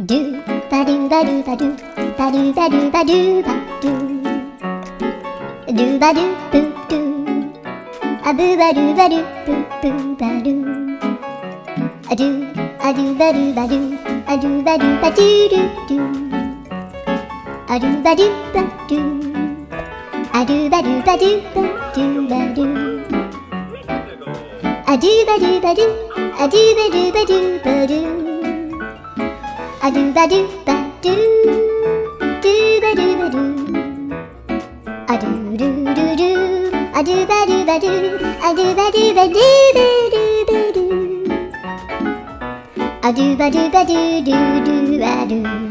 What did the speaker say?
ドゥバドゥバドゥバドゥバドゥバドゥバドゥバドゥドゥバドゥブドゥアブバドゥバドゥブブバドゥアドゥアドゥバドゥバドゥアドゥバドゥバドゥドゥドゥアドゥバドゥバドゥアドゥバドゥバドゥバドゥバドゥアドゥバドゥバドゥアドゥバドゥバドゥバドゥアドゥバドゥバドゥドゥバドゥバドゥアドゥルルルアドゥバドゥバドゥアドゥバドゥバドゥバドゥバドゥアドゥバドゥバドゥドゥドゥバドゥ